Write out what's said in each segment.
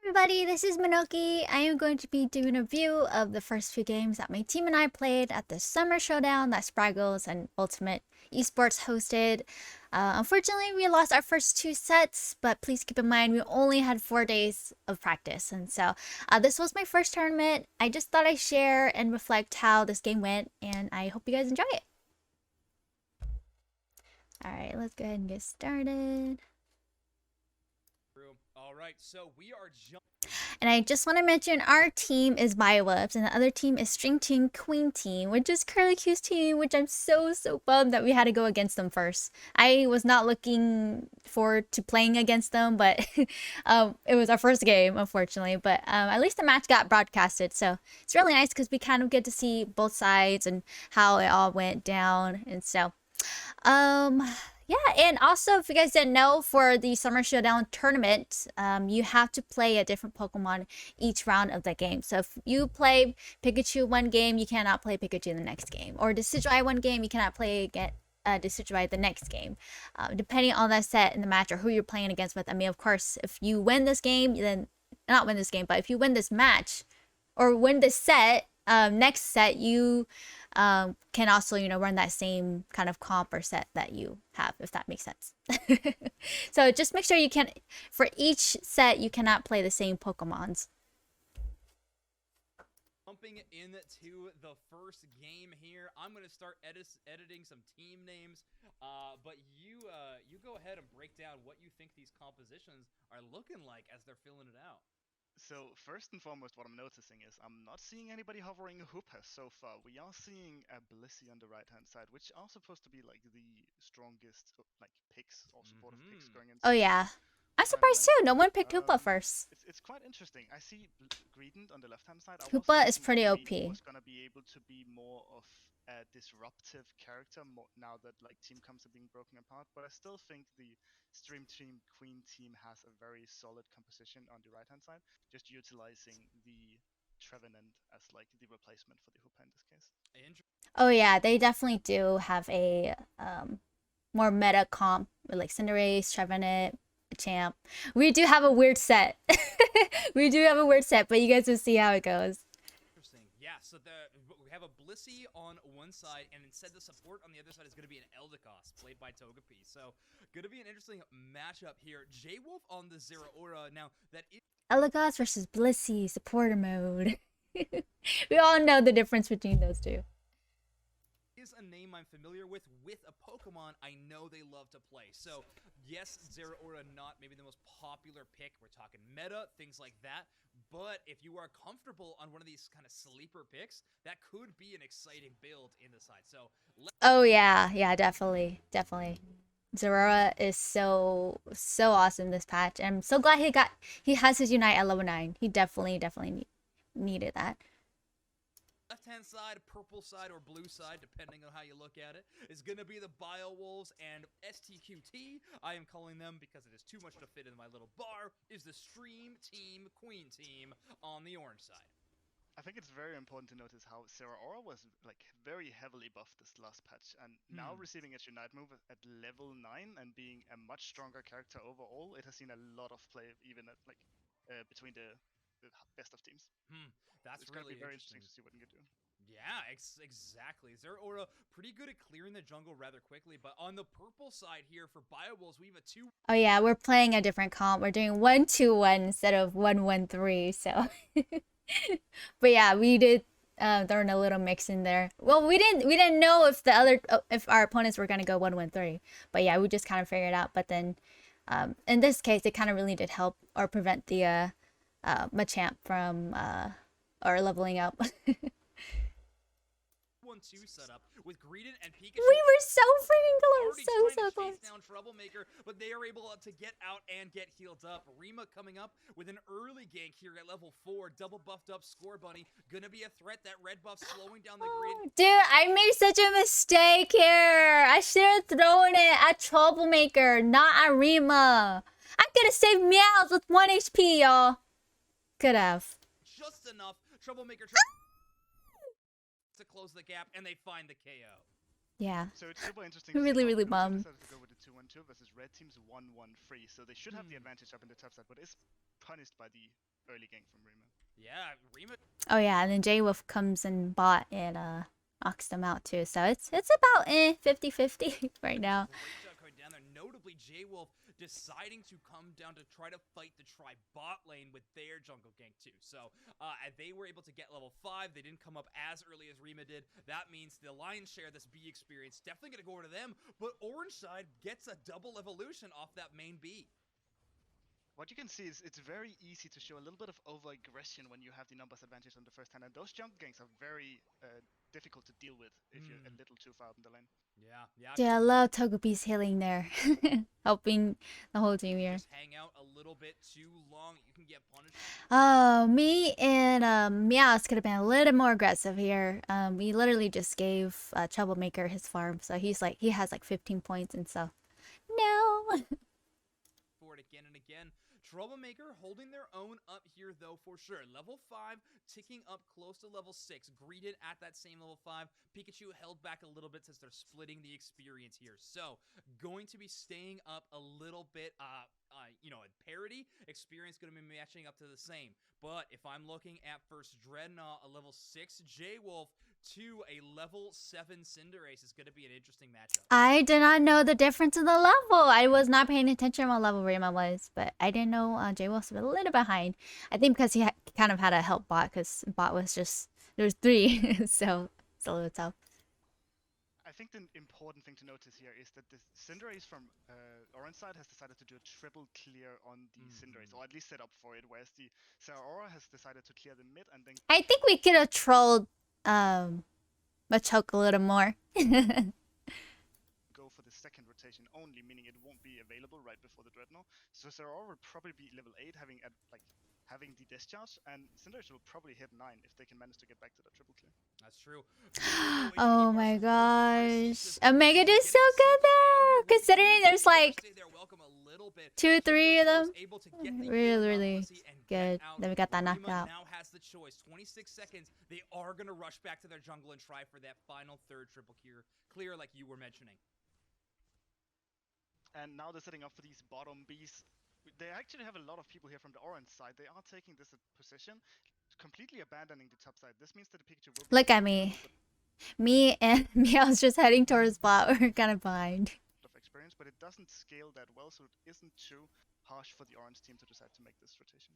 Everybody, this is Monoqhee. I am going to be doing a review of the first few games that my team and I played at the Summer Showdown that Spragels and Ultimate Esports hosted. Unfortunately, we lost our first two sets, but please keep in mind we only had 4 days of practice. And so this was my first tournament. I just thought I'd share and reflect how this game went, and I hope you guys enjoy it. Alright, let's go ahead and get started. All right, so we are And I just want to mention our team is Biowebs and the other team is String Team Queen Team, which is Curly Q's team, which I'm so bummed that we had to go against them first. I was not looking forward to playing against them, but it was our first game, unfortunately. But at least the match got broadcasted, so it's really nice because we kind of get to see both sides and how it all went down. And so yeah, and also if you guys didn't know, for the Summer Showdown tournament, you have to play a different Pokemon each round of the game. So if you play Pikachu one game, you cannot play Pikachu the next game, or Decidueye one game, you cannot play Decidueye the next game, depending on that set in the match or who you're playing against with. I mean, of course, if you win this game, then not win this game, but if you win this match or win this set, next set you can also, run that same kind of comp or set that you have, if that makes sense. So just make sure you can, for each set, you cannot play the same Pokemons. jumping into the first game here. I'm going to start editing some team names, but you go ahead and break down what you think these compositions are looking like as they're filling it out. So first and foremost, what I'm noticing is I'm not seeing anybody hovering a Hoopa so far. We are seeing a Blissey on the right-hand side, which are supposed to be like the strongest like picks or supportive picks going into Oh yeah, I'm the surprised tournament. too. No one picked Hoopa first. It's quite interesting. I see Greedent on the left-hand side. I was Hoopa is thinking pretty that OP. maybe was gonna be able to be more of a disruptive character now that like team comps are being broken apart, but I still think the Stream Team Queen team has a very solid composition on the right-hand side, just utilizing the Trevenant as like the replacement for the Hoopa in this case. Oh yeah, they definitely do have a more meta comp with like Cinderace, Trevenant, Champ. We do have a weird set. We do have a weird set, but you guys will see how it goes. Interesting. Yeah, so we have a Blissey on one side, and instead the support on the other side is going to be an Eldegoss, played by Togepi. So, going to be an interesting matchup here. J-Wolf on the Zeraora. Now, that is... Eldegoss versus Blissey, supporter mode. We all know the difference between those two. Is a name I'm familiar with a Pokemon I know they love to play. So, yes, Zeraora not maybe the most popular pick. We're talking meta, things like that. But if you are comfortable on one of these kind of sleeper picks, that could be an exciting build in the side. So, oh yeah, definitely. Zeraora is so awesome this patch. I'm so glad he has his Unite at level 9. He definitely needed that. Left-hand side, purple side, or blue side, depending on how you look at it, is going to be the Biowolves, and STQT, I am calling them because it is too much to fit in my little bar, is the Stream Team Queen Team on the orange side. I think it's very important to notice how Zeraora was like very heavily buffed this last patch, and now receiving its Unite move at level 9 and being a much stronger character overall, it has seen a lot of play even at like between the best of teams. That's it's really going to be very interesting to see what you can do. Yeah, exactly. Zeraora pretty good at clearing the jungle rather quickly, but on the purple side here for Biowolves, we have a 2. Oh yeah, we're playing a different comp. We're doing 1-2-1 instead of 1-1-3. So, but yeah, we did throw in a little mix in there. Well, we didn't know if our opponents were gonna go 1-1-3, but yeah, we just kind of figured it out. But then, in this case, it kind of really did help or prevent the Machamp from or leveling up. 1-2 setup with Greedent and Pikachu. We were so freaking close, so close. Down Troublemaker, but they are able to get out and get healed up. Rima coming up with an early gank here at level 4, double buffed up Score Bunny, gonna be a threat. That red buff slowing down the Greedent. Dude, I made such a mistake here. I should have thrown it at Troublemaker, not at Rima. I could have saved Meows with 1 HP, y'all. Could have. Just enough. Troublemaker to close the gap, and they find the KO. Yeah. So it's super interesting to see Really, how really blue team bummed. decided to go with the 2-1-2 versus red team's 1-1-3. So they should have the advantage up in the top side, but is punished by the early gank from Rima. Yeah, Rima. Oh yeah, and then J-Wolf comes and bot and knocks them out too. So it's about 50-50 right now. Great job coming down there. Notably, J-Wolf deciding to come down to try to fight the tri-bot lane with their jungle gank too. So they were able to get level 5. They didn't come up as early as Rima did. That means the lion's share of this B experience definitely going to go over to them. But Orange side gets a double evolution off that main B. What you can see is it's very easy to show a little bit of over-aggression when you have the numbers advantage on the first hand, and those jungle ganks are very difficult to deal with if you're a little too far up in the lane. Yeah. Yeah, I love Togepi's healing there. Helping the whole team here. Just hang out a little bit too long, you can get punished. Me and Meowth could have been a little more aggressive here. We literally just gave Troublemaker his farm, so he has like 15 points and so. No. For it again and again. Troublemaker holding their own up here, though, for sure. Level 5, ticking up close to level 6. Greeted at that same level 5. Pikachu held back a little bit since they're splitting the experience here. So, going to be staying up a little bit, at parity. Experience going to be matching up to the same. But if I'm looking at first Dreadnought, a level 6 J-Wolf, to a level 7 Cinderace is going to be an interesting matchup. I did not know the difference in the level. I was not paying attention what level Rima was, but I didn't know J-Wolf was a little behind. I think because he kind of had to help bot, because bot was just, there's 3, so it's a little tough. I think the important thing to notice here is that the Cinderace from Orange side has decided to do a triple clear on the Cinderace, or at least set up for it, whereas the Zeraora has decided to clear the mid and then... I think we could have trolled Machoke a little more. go for the second rotation only, meaning it won't be available right before the Dreadnought. So Zeraora will probably be level 8, having the discharge, and Cinderace will probably hit 9 if they can manage to get back to the triple clear. That's true. Oh my gosh. Omega did so good there, considering there's like 2, 3 of them. Really good. Then we got that knockout. Now has the choice. 26 seconds. They are going to rush back to their jungle and try for that final third triple clear like you were mentioning. And now they're setting up for these bottom Bs. They actually have a lot of people here from the Orange side. They are taking this position, completely abandoning the top side. This means that the Pikachu will... Look at me. Me and Meow's just heading towards bot. We're kind of behind. ...of experience, but it doesn't scale that well, so it isn't too harsh for the Orange team to decide to make this rotation.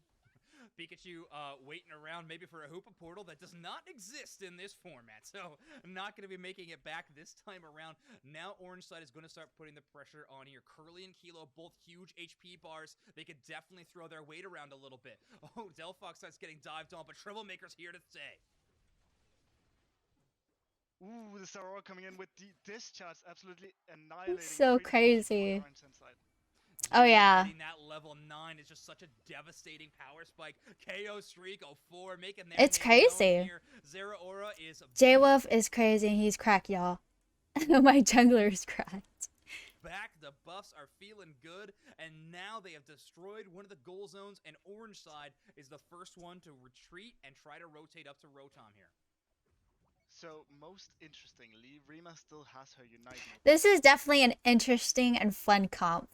Pikachu waiting around maybe for a Hoopa portal that does not exist in this format, so not going to be making it back this time around. Now Orange side is going to start putting the pressure on here. Curly and Kilo, both huge HP bars. They could definitely throw their weight around a little bit. Oh, Delphox starts getting dived on, but Troublemaker's here to stay. Ooh, the Zeraora coming in with the discharge, absolutely annihilating. So crazy. Oh yeah. That level 9 is just such a devastating power spike. KO streak 04 making their It's crazy. Zeraora is J-Wolf is crazy and he's cracked, y'all. My jungler is cracked. Back, the buffs are feeling good, and now they have destroyed one of the goal zones, and Orange side is the first one to retreat and try to rotate up to Rotom here. So, most interestingly, Rima still has her Unite move. This is definitely an interesting and fun comp.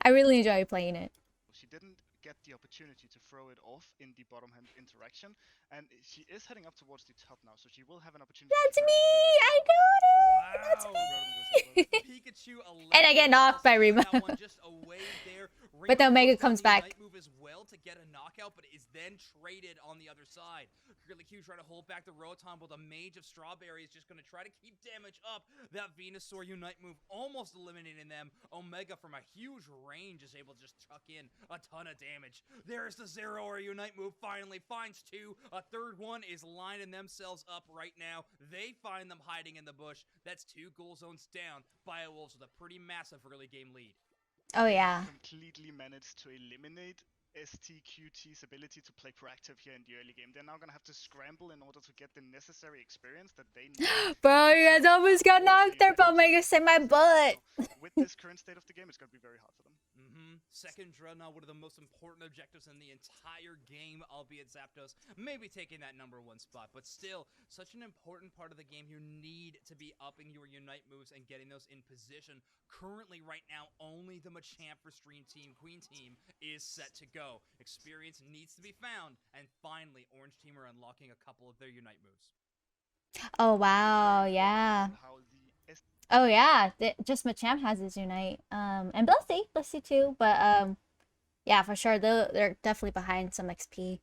I really enjoy playing it. She didn't get the opportunity to throw it off in the bottom hand interaction, and she is heading up towards the top now, so she will have an opportunity. That's me! I got it! That's me! Pikachu and I get knocked by Rima. Just away there. But the Omega comes back. Move as well to get a knockout, but is then traded on the other side. Curly Q trying to hold back the Rotom, but the Mage of Strawberry is just going to try to keep damage up. That Venusaur Unite move almost eliminating them. Omega from a huge range is able to just chuck in a ton of damage. There's the Zeraora Unite move, finally finds 2. A third one is lining themselves up right now. They find them hiding in the bush. That's 2 goal zones down. Biowolves with a pretty massive early game lead. Oh yeah. Completely managed to eliminate STQT's ability to play proactive here in the early game. They're now gonna have to scramble in order to get the necessary experience that they need. Bro, you guys almost got knocked there, but Omega saved my butt. With this current state of the game, it's gonna be very hard for them. second Dreadnought, one of the most important objectives in the entire game, albeit Zapdos maybe taking that #1 spot. But still, such an important part of the game. You need to be upping your Unite moves and getting those in position. Currently, right now, only the Machamp for Stream Team Queen Team is set to go. Experience needs to be found, and finally, Orange Team are unlocking a couple of their Unite moves. Oh wow, yeah. How the Oh yeah, just Machamp has his Unite. And Blissey too, but yeah, for sure they're definitely behind some XP.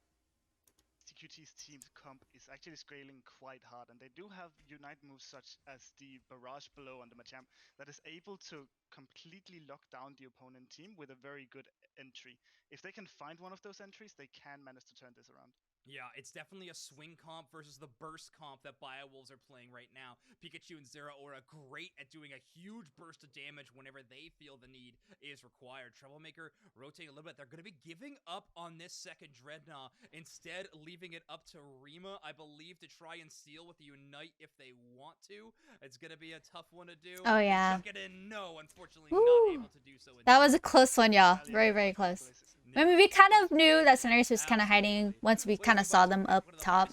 TQT's team's comp is actually scaling quite hard, and they do have Unite moves such as the Barrage Blow on the Machamp that is able to completely lock down the opponent team with a very good entry. If they can find one of those entries, they can manage to turn this around. Yeah, it's definitely a swing comp versus the burst comp that Biowolves are playing right now. Pikachu and Zeraora great at doing a huge burst of damage whenever they feel the need is required. Troublemaker rotating a little bit. They're going to be giving up on this second Dreadnought, instead leaving it up to Rima, I believe, to try and steal with the Unite if they want to. It's going to be a tough one to do. Oh yeah. Chuck it in. No, unfortunately Woo. not able to do so. That was a close one, y'all. Very, very close. I mean, we kind of knew that Cinderace was kind of hiding once we kind of saw them up top.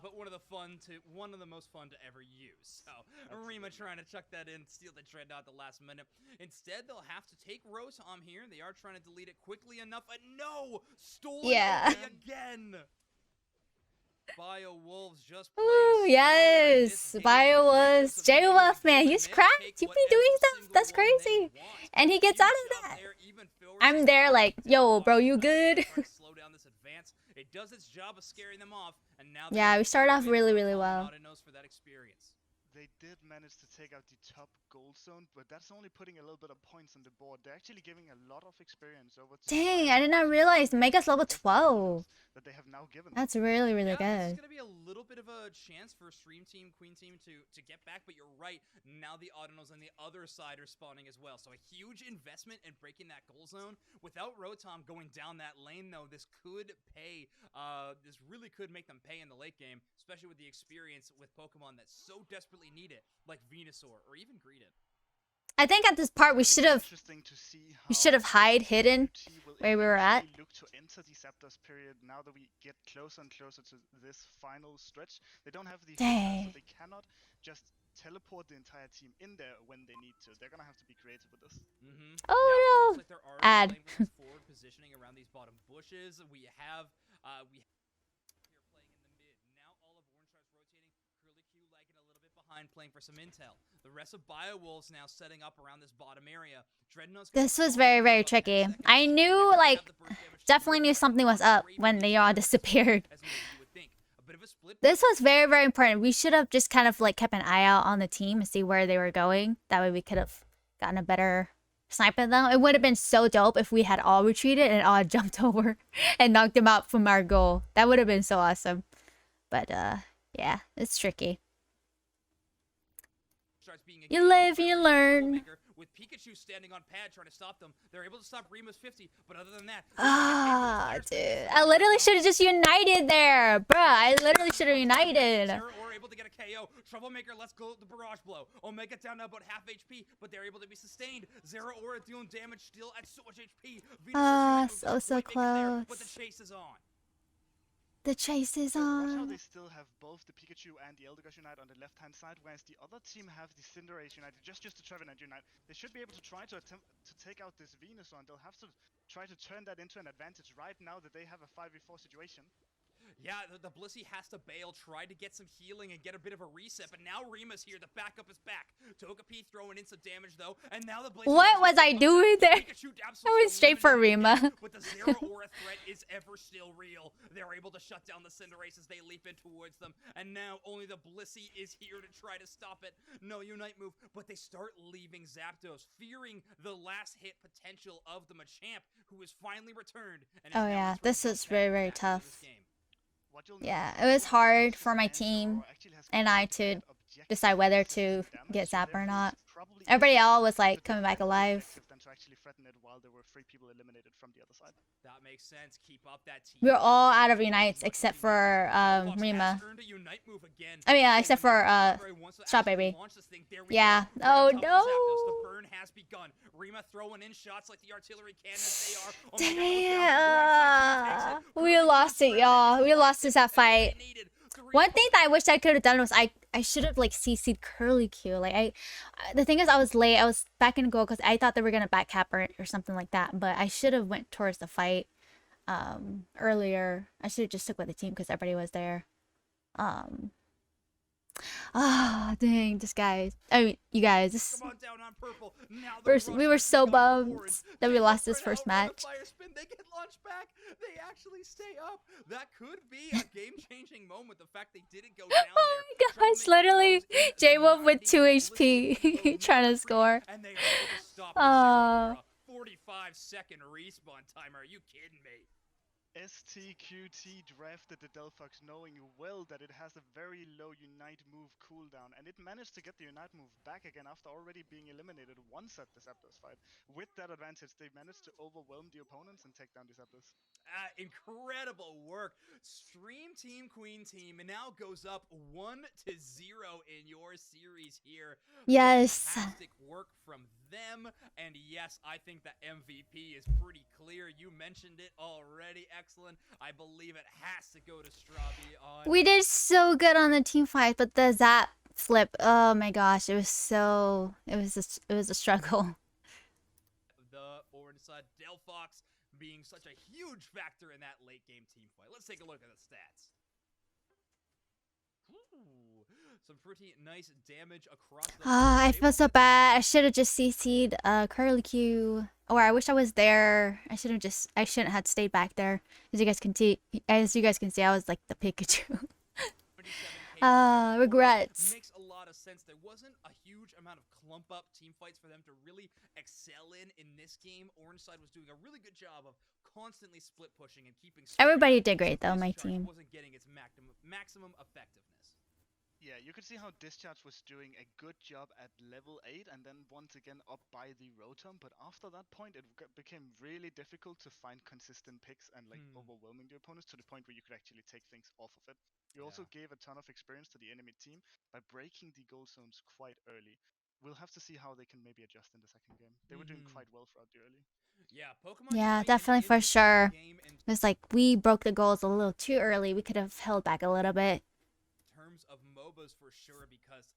But one of the most fun to ever use. So Rima trying to chuck that in, steal the Dreadnought at the last minute. Instead, they'll have to take Rotom here. They are trying to delete it quickly enough, and no, stolen away again. Biowolves just played. Ooh, yes, Biowolves. J-Wolf, man, he's cracked. You've been doing stuff. That's crazy. And he gets out of that. I'm there like, yo, bro, you good? Slow down this advance. It does its job of scaring them off, and now yeah, we started off really, really well. For that experience. They did manage to take out the top gold zone, but that's only putting a little bit of points on the board. They're actually giving a lot of experience over to Dang, I did not realize Mega's level 12. that they have now given. That's really, really good. It's gonna be a little bit of a chance for Stream Team, Queen Team to get back, but you're right. Now the Autonals on the other side are spawning as well. So a huge investment in breaking that goal zone. Without Rotom going down that lane, though, this could pay. This really could make them pay in the late game, especially with the experience with Pokemon that so desperately need it, like Venusaur or even Greedent. I think at this part we should have hidden where we were at. Look to enter the Zapdos period now that we get closer and closer to this final stretch. They don't have the so they cannot just teleport the entire team in there when they need to. They're gonna have to be creative with this. Oh no! Like Ad. Forward positioning around these bottom bushes. We have here playing in the mid. Now all of Orange Stars rotating. Curlicue lagging a little bit behind, playing for some intel. The rest of Biowolves now setting up around this bottom area. This was very, very tricky. I knew, like, definitely knew something was up when they all disappeared. This was very, very important. We should have just kind of like kept an eye out on the team and see where they were going. That way we could have gotten a better snipe at them. It would have been so dope if we had all retreated and all jumped over and knocked them out from our goal. That would have been so awesome. But yeah, it's tricky. You live, you learn. With Pikachu standing on pad trying to stop them, they're able to stop Rima's 50, but other than that... dude. I literally should have just united there. Bruh, I literally should have united. Zeraora able to get a KO. Troublemaker lets go the Barrage Blow. Omega down to about half HP, but they're able to be sustained. Zeraora doing damage still at so much HP. So close. But the chase is on. The chase is Watch how on. they still have both the Pikachu and the Eldegoss Unite on the left-hand side, whereas the other team have the Cinderace Unite, just the Trevenant Unite. They should be able to try to attempt to take out this Venusaur, and they'll have to try to turn that into an advantage right now that they have a 5v4 situation. Yeah, the Blissey has to bail, try to get some healing and get a bit of a reset, but now Rima's here, the backup is back. Togepi throwing in some damage though, and now the Blissey... What was I doing there? I went straight for Rima. But the Zeraora threat is ever still real. They're able to shut down the Cinderace as they leap in towards them, and now only the Blissey is here to try to stop it. No Unite move, but they start leaving Zapdos, fearing the last hit potential of the Machamp, who is finally returned. And Oh yeah, this is very, very tough. Game. Yeah, it was hard for my team and I to decide whether to get zapped or not. Everybody else was like coming back alive. actually threaten it while there were 3 people eliminated from the other side. That makes sense. Keep up that team. We're all out of unites As much as except we need to. for Delphox has Rima. earned a unite move again. I mean, So except for whenever Strawberry wants to Stop actually Baby. launch this thing, there we Yeah. go. Oh Right on top of the Zapdos. The no. burn has begun. Rima throwing in shots like the artillery cannons they are. Oh my God, Damn. We lost it, y'all. We lost this that fight. One thing that I wish I could have done was I should have like CC'd Curly Q. Like the thing is I was late. I was back in goal because I thought they were gonna back cap or something like that. But I should have went towards the fight earlier. I should have just stuck with the team because everybody was there. Ah, dang, this guy. I mean, you guys. This, Come on down on purple. Now we were so bummed that we lost this first match. They get launched back. They actually stay up. That could be a game-changing moment. The fact they didn't go down Oh my gosh, literally, J-Wolf with 2 HP trying to score. And they are able to stop the 45-second respawn timer. Are you kidding me? STQT drafted the Delphox knowing well that it has a very low Unite move cooldown, and it managed to get the Unite move back again after already being eliminated once at the Zapdos fight. With that advantage, they managed to overwhelm the opponents and take down the Zapdos. Incredible work. Stream Team Queen Team now goes up 1-0 in your series here. Yes. Fantastic work from them. And yes, I think the MVP is pretty clear. You mentioned it already. Excellent. I believe it has to go to Strawberry on. We did so good on the team fight, but the Zap flip, oh my gosh, it was a struggle. The orange side, Delphox being such a huge factor in that late game team fight. Let's take a look at the stats. Ooh, some pretty nice damage across the board. I feel so bad. I should have just CC'd Curly Q. Or I wish I was there. I shouldn't have stayed back there. As you guys can see, I was like the Pikachu. Regrets. Makes a lot of sense. There wasn't a huge amount of clump up team fights for them to really excel in this game. Orange side was doing a really good job of constantly split pushing and keeping. Everybody did great though, my team. Wasn't getting its maximum effectiveness. Yeah, you could see how Discharge was doing a good job at level 8 and then once again up by the Rotom, but after that point it became really difficult to find consistent picks and like overwhelming the opponents to the point where you could actually take things off of it. You also gave a ton of experience to the enemy team by breaking the goal zones quite early. We'll have to see how they can maybe adjust in the second game. They were doing quite well throughout the early. Yeah, Pokemon. Yeah, definitely for sure. It was like we broke the goals a little too early. We could have held back a little bit. Of MOBAs for sure, because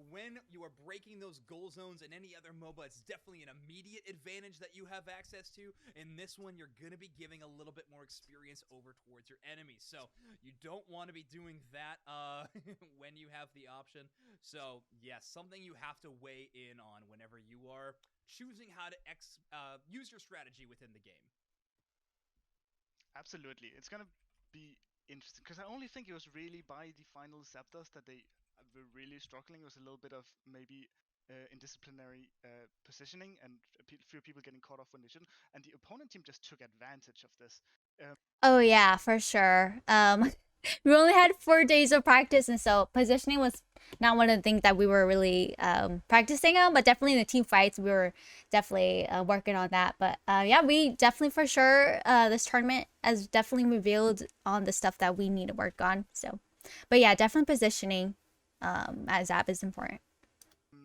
when you are breaking those goal zones in any other MOBA, it's definitely an immediate advantage that you have access to. In this one, you're going to be giving a little bit more experience over towards your enemies, so you don't want to be doing that when you have the option. So yes, something you have to weigh in on whenever you are choosing how to use your strategy within the game. Absolutely, it's going to be interesting because I only think it was really by the final Zapdos that they were really struggling. It was a little bit of maybe indisciplinary positioning and a few people getting caught off when they shouldn't, and the opponent team just took advantage of this. Oh yeah, for sure. We only had 4 days of practice, and so positioning was not one of the things that we were really practicing on, but definitely in the team fights we were definitely working on that. But yeah, we definitely for sure this tournament has definitely revealed on the stuff that we need to work on. So but yeah, definitely positioning as Zap is important.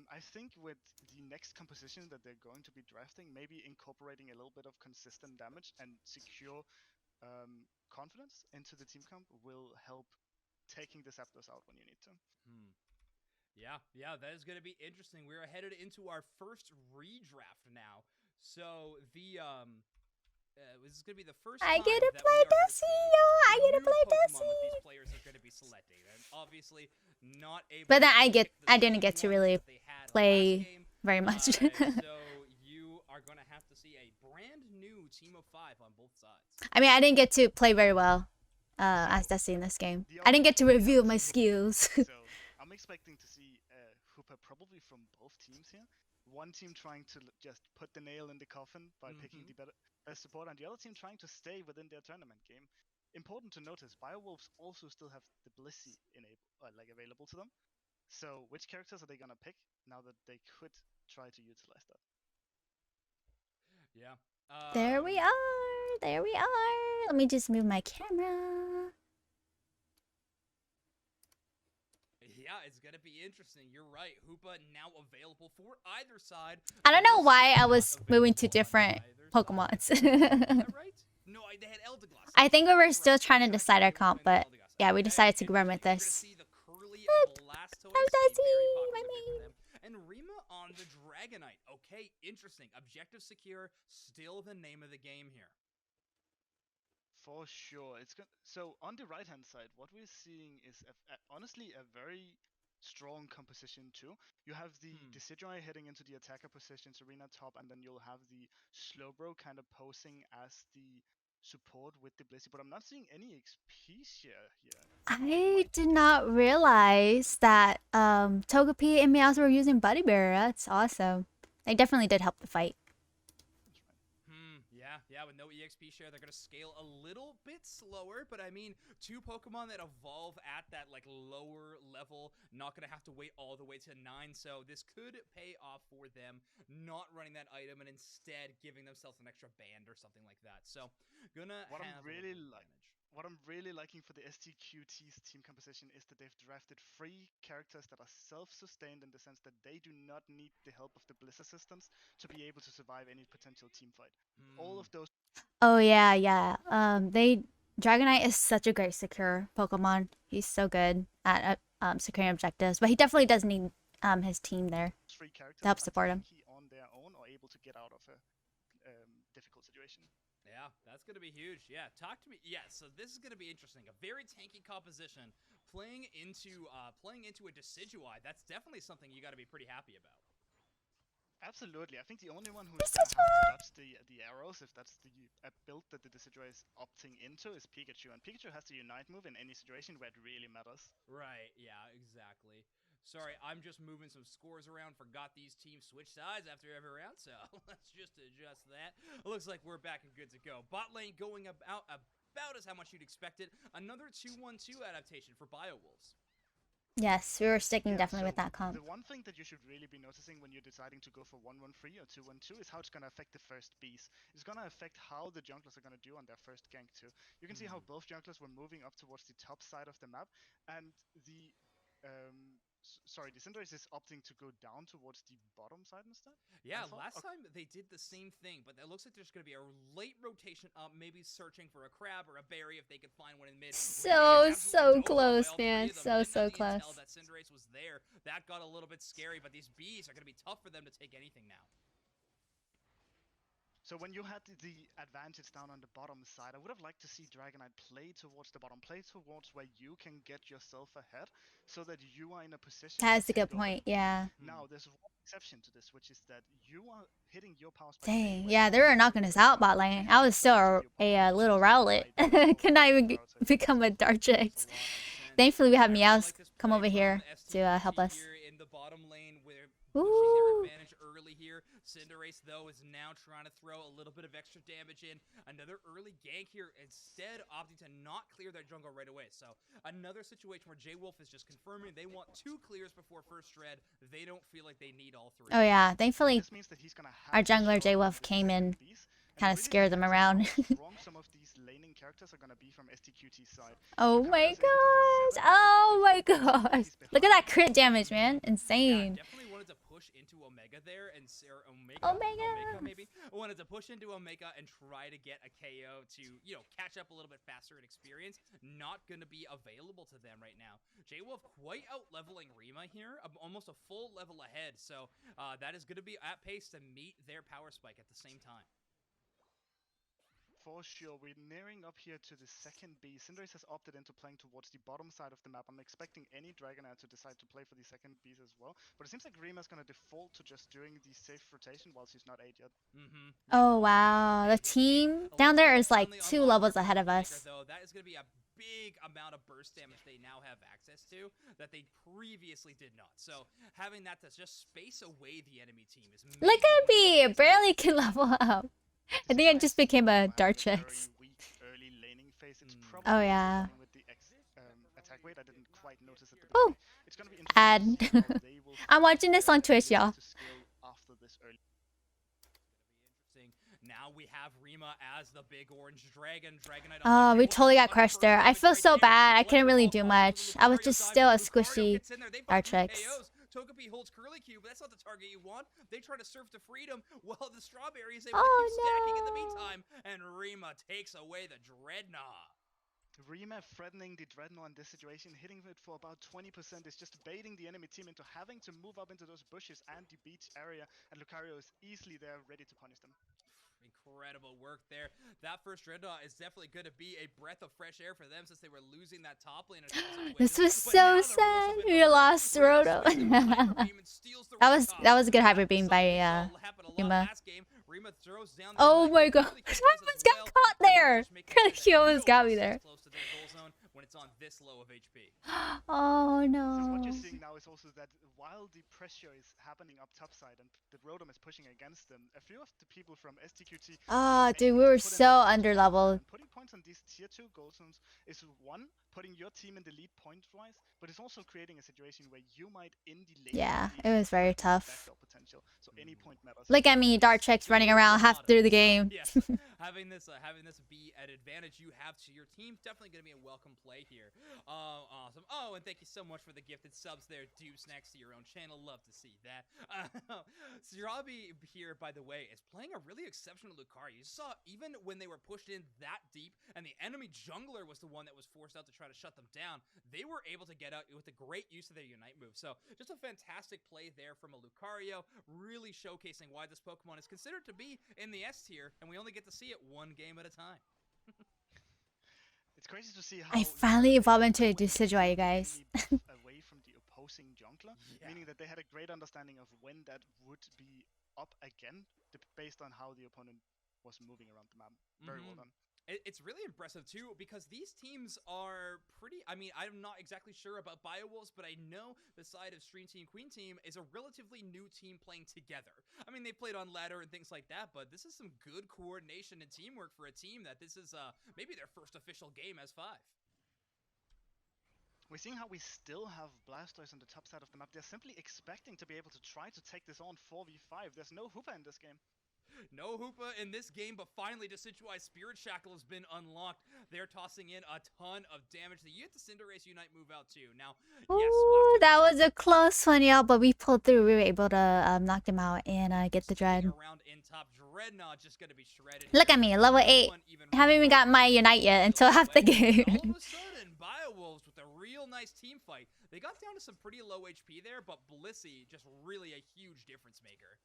I think with the next composition that they're going to be drafting, maybe incorporating a little bit of consistent damage and secure confidence into the team comp will help taking the Zapdos out when you need to. Yeah, that is going to be interesting. We're headed into our first redraft now. So the this is going to be the first I time get to that play we are gonna Dusty, see yo! I get to new play Pokemon Dusty. that these players are going to be selecting. And obviously not able. But then to pick the I didn't same get to ones really that they had play last game. very much. So you are going to have to see a brand new team of 5 on both sides. I mean, I didn't get to play very well as Dusty in this game. I didn't get to reveal my skills. So I'm expecting to see Hooper probably from both teams here. One team trying to just put the nail in the coffin by picking the best support, and the other team trying to stay within their tournament game. Important to notice, Biowolves also still have the Blissey available to them. So which characters are they gonna pick now that they could try to utilize that? Yeah. There we are. There we are. Let me just move my camera. Yeah, it's gonna be interesting. You're right. Hoopa now available for either side. I don't know Melissa why I not was moving to available on different either Pokemons. side. Is that right? No, they had Eldegoss. I think we were Correct. still trying to They tried decide our to comp, expand but Eldegoss. yeah, we decided to Okay, run with interesting. We're gonna this. see the Curly Blastoise, I'm a Desi, very my popular pick for main. them. And Rima on the Dragonite. Okay, interesting. Objective secure, still the name of the game here. For sure. So on the right hand side, what we're seeing is honestly a very strong composition too. You have the Decidueye heading into the attacker position, Serena top, and then you'll have the Slowbro kind of posing as the support with the Blissey, but I'm not seeing any XP share here. I did not realize that Togepi and Meowth were using Buddy Bear. That's awesome. They definitely did help the fight. Yeah, with no EXP share, they're gonna scale a little bit slower, but I mean, two Pokemon that evolve at that like lower level, not gonna have to wait all the way to 9, so this could pay off for them not running that item and instead giving themselves an extra band or something like that. So, What I'm really liking for the STQT's team composition is that they've drafted 3 characters that are self-sustained in the sense that they do not need the help of the Bliss assistants to be able to survive any potential team fight. All of those. Oh yeah, yeah. Dragonite is such a great secure Pokemon. He's so good at securing objectives, but he definitely does need his team there 3 characters to help support him. on their own or able to get out of a difficult situation. Yeah, that's going to be huge. Yeah, talk to me. Yeah, so this is going to be interesting. A very tanky composition playing into a Decidueye. That's definitely something you got to be pretty happy about. Absolutely. I think the only one who's going to have to dodge the arrows, if that's the build that the Decidueye is opting into, is Pikachu. And Pikachu has the Unite move in any situation where it really matters. Right, yeah, exactly. Sorry, I'm just moving some scores around. Forgot these teams switch sides after every round, so let's just adjust that. Looks like we're back and good to go. Bot lane going about as how much you'd expect it. Another 2-1-2 adaptation for Biowolves. Yes, we were sticking definitely with that comp. The one thing that you should really be noticing when you're deciding to go for 1-1-3 or 2-1-2 is how it's going to affect the first bees. It's going to affect how the junglers are going to do on their first gank too. You can see how both junglers were moving up towards the top side of the map, and the the Cinderace is opting to go down towards the bottom side instead? Yeah, last time they did the same thing, but it looks like there's going to be a late rotation up, maybe searching for a crab or a berry if they could find one in mid. So close, man. So close. That Cinderace was there. That got a little bit scary, but these bees are going to be tough for them to take anything now. So when you had the advantage down on the bottom side, I would have liked to see Dragonite play towards the bottom, play towards where you can get yourself ahead, so that you are in a position. That's a good point, yeah. Now, there's one exception to this, which is that you are hitting your power spike. Dang, yeah, they were knocking us out bot lane. I was still a little Rowlet. Could not even become a Dartrix. Thankfully, we have Meowth come over here to help us. In the bottom lane, we're pushing their advantage early here. Cinderace, though, is now trying to throw a little bit of extra damage in. Another early gank here, instead opting to not clear that jungle right away. So another situation where J-Wolf is just confirming they want 2 clears before first shred. They don't feel like they need all 3. Oh yeah, thankfully our jungler J-Wolf came in, kind of scared them around. Some of these laning characters are gonna be from STQT side. Oh my gosh! Oh my gosh! Look at that crit damage, man! Insane. Yeah, definitely wanted to push into Omega there, and Omega maybe wanted to push into Omega and try to get a KO to catch up a little bit faster in experience. Not gonna be available to them right now. J-Wolf quite out leveling Rima here, almost a full level ahead. So that is gonna be at pace to meet their power spike at the same time. For sure, we're nearing up here to the second B. Cinderace has opted into playing towards the bottom side of the map. I'm expecting any Dragonite to decide to play for the second Bs as well. But it seems like Rima's going to default to just doing the safe rotation while she's not 8 yet. Oh wow, the team down there is like 2 levels ahead of us. Though, that is going to be a big amount of burst damage they now have access to that they previously did not. So having that to just space away the enemy team is... Look at me! Barely can level up. I think I just became a Dartrix. Oh yeah. Oh, ad. I'm watching this on Twitch, y'all. we have Rima as the big orange dragon. Dragonite. Oh, we totally got crushed there. I feel so bad. I couldn't really do much. I was just still a squishy Dartrix. Togepi holds Curlicue, but that's not the target you want. They try to surf to freedom while the Strawberry is able to keep stacking in the meantime, and Rima takes away the Dreadnought. Rima threatening the Dreadnought in this situation, hitting it for about 20% is just baiting the enemy team into having to move up into those bushes and the beach area, and Lucario is easily there ready to punish them. Incredible work there. That first Dreadnought is definitely going to be a breath of fresh air for them since they were losing that top lane. This was so sad. We lost Roto. that was a good hyper beam by Rima. Oh my god. I almost got caught there. He almost got me there. When it's on this low of HP. Oh no. So what you're seeing now is also that while the pressure is happening up topside and the Rotom is pushing against them, a few of the people from STQT dude, we were so underleveled. Putting points on these tier 2 gold zones is one, putting your team in the lead point-wise, but it's also creating a situation where you might in the late it was very tough. potential. So any point matters. Look at me, Dartrix running around half through the game. Yes, having this be an advantage you have to your team, definitely going to be a welcome play here. Awesome. Oh, and thank you so much for the gifted subs there, Deuce, next to your own channel. Love to see that. Sirabi here, by the way, is playing a really exceptional Lucario. You saw even when they were pushed in that deep, and the enemy jungler was the one that was forced out to try to shut them down, they were able to get out with a great use of their Unite move. So just a fantastic play there from a Lucario, really showcasing why this Pokemon is considered to be in the S tier, and we only get to see it one game at a time. It's crazy to see how I finally evolved into a Decidueye, guys. away from the opposing jungler, meaning that they had a great understanding of when that would be up again, based on how the opponent was moving around the map. Very well done. It's really impressive, too, because these teams are pretty... I mean, I'm not exactly sure about Biowolves, but I know the side of Stream Team Queen Team is a relatively new team playing together. I mean, they played on ladder and things like that, but this is some good coordination and teamwork for a team that this is maybe their first official game as 5. We're seeing how we still have Blastoise on the top side of the map. They're simply expecting to be able to try to take this on 4v5. There's no Hoopa in this game. No Hoopa in this game, but finally Decidueye Spirit Shackle has been unlocked. They're tossing in a ton of damage. You get the Cinderace Unite move out too. Now, yes, that was a close one, y'all, but we pulled through. We were able to knock them out and get the Dread. Around in top, Dreadnought just gonna be shredded. Look at me, level 8. I haven't even got my Unite yet until half the game. All of a sudden, Biowolves with a real nice team fight. They got down to some pretty low HP there, but Blissey just really a huge difference maker.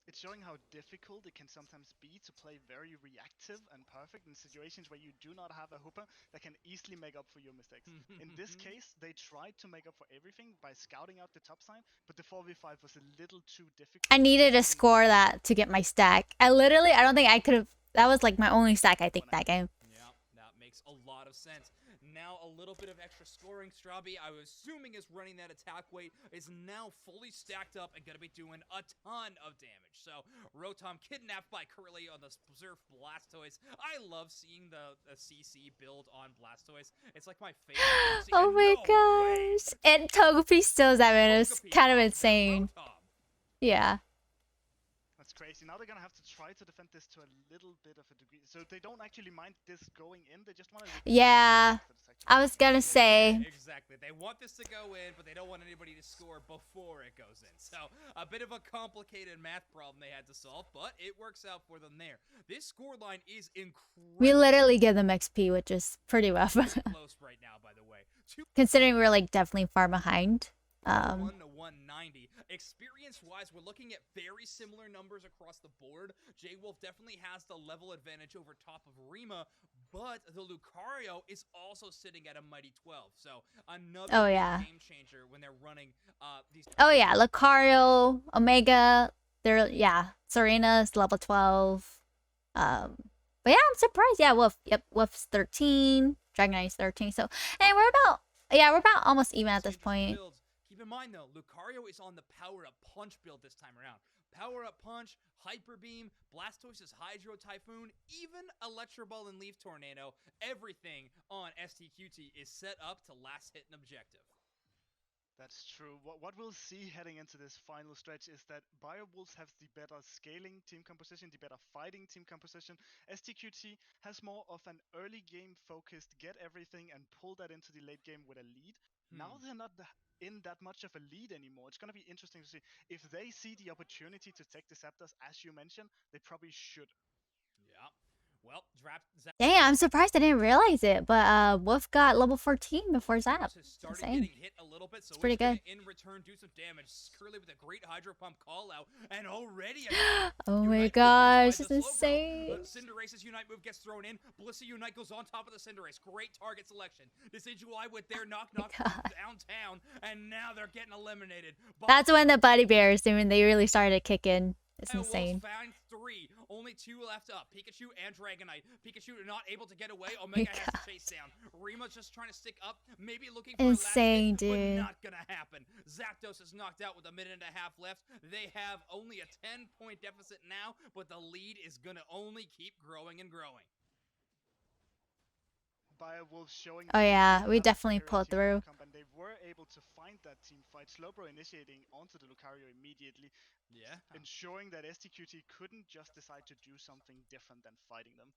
It's showing how difficult it can sometimes be to play very reactive and perfect in situations where you do not have a Hoopa that can easily make up for your mistakes. In this case, they tried to make up for everything by scouting out the top side, but the 4v5 was a little too difficult. I needed to score that to get my stack. I don't think I could have... That was like my only stack, I think, that game. Yeah, that makes a lot of sense. Now a little bit of extra scoring. Strawby, I was assuming, is running that attack weight, is now fully stacked up and going to be doing a ton of damage. So Rotom kidnapped by Curly on the Surf Blastoise. I love seeing the CC build on Blastoise. It's like my favorite. Oh my gosh. And Togepi still that man. It was kind of insane. Yeah. That's crazy. Now they're gonna have to try to defend this to a little bit of a degree. So they don't actually mind this going in. They just want to... Yeah. I was gonna say. Exactly. They want this to go in, but they don't want anybody to score before it goes in. So a bit of a complicated math problem they had to solve, but it works out for them there. This score line is incredible. We literally give them XP, which is pretty rough. Close right now, by the way. Considering we're like definitely far behind. 1 to 190. Experience-wise, we're looking at very similar numbers across the board. J-Wolf definitely has the level advantage over top of Rima, but the Lucario is also sitting at a mighty 12. So another game changer when they're running these... Oh yeah, Lucario, Omega, Serena's level 12. But yeah, I'm surprised. Yeah, Wolf. Yep, Wolf's 13. Dragonite's 13. So, and we're about almost even at this point. Keep in mind, though, Lucario is on the Power Up Punch build this time around. Power Up Punch, Hyper Beam, Blastoise's Hydro Typhoon, even Electro Ball and Leaf Tornado, everything on STQT is set up to last hit an objective. That's true. What we'll see heading into this final stretch is that Wolves have the better scaling team composition, the better fighting team composition. STQT has more of an early game focused, get everything and pull that into the late game with a lead. Now they're not in that much of a lead anymore. It's going to be interesting to see if they see the opportunity to take the Scepters, as you mentioned, they probably should. Yeah. Well, Dang, I'm surprised I didn't realize it, but Wolf got level 14 before Zap. has It's started insane. getting hit a little bit, so it's pretty good. In return do some damage. Curly with a great hydro pump call out, and already oh my gosh, it's insane. Cinderace's Unite move gets thrown in. Blissey Unite goes on top of the Cinderace. Great target selection. Decidueye with their knock downtown, and now they're getting eliminated. That's when the Buddy Bears, when they really started to kick in. It's insane. Found 3. Only 2 left up. Pikachu and Dragonite. Pikachu not able to get away. Omega has to chase down. Rima's just trying to stick up. Maybe looking for insane, a last hit, dude. but not gonna happen. Zapdos is knocked out with a minute and a half left. They have only a 10-point deficit now, but the lead is gonna only keep growing and growing. Wolves showing. Oh yeah, we definitely pulled through. And they were able to find that team fight. Slowbro initiating onto the Lucario immediately. Yeah. Ensuring that STQT couldn't just decide to do something different than fighting them.